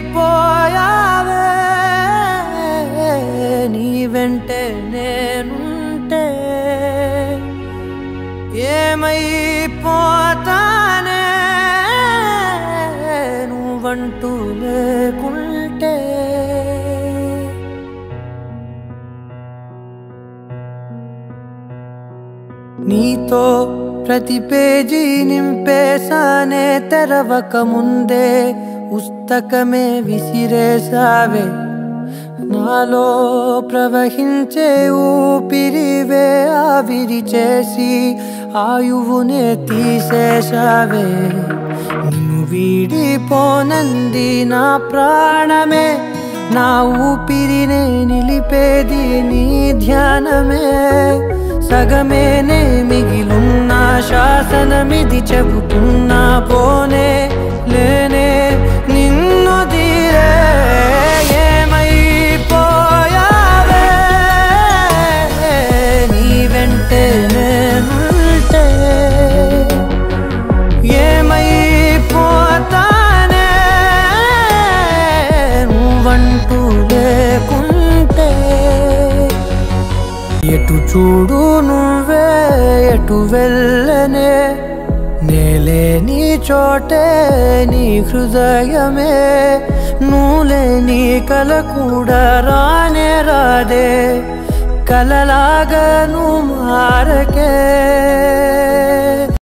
ఏమైపోయావే నీ వెంటే నేనుంటే ఏమైపోతానే నువ్వంటూ లేకుంటే నీతో ప్రతి పేజీ నింపేసానే తెరవక ముందే పుస్తకమే విసిరేసావే నాలో ప్రవహించే ఊపిరివే ఆవిరి చేసి ఆయువునే తీసేసావే నిన్ను వీడిపోనంది నా ప్రాణమే నా ఊపిరినే నిలిపేది నీ ధ్యానమే సగమేనే మిగిలున్న శాసనమిది చెబుతున్నా పోనే లేనే నిన్ను తీరే ఏమైపోయావే నీ వెంటే నేనుంటే ఏమైపోతానే నువ్వంటూ లేకుంటే ఎటు చూడు నువ్వే ఎటు వెళ్ళనే నేలే నీ చోటే నీ హృదయమే నువ్వులే నీ కల కూడా రానే రాదే కలలాగా నువ్వు మారకే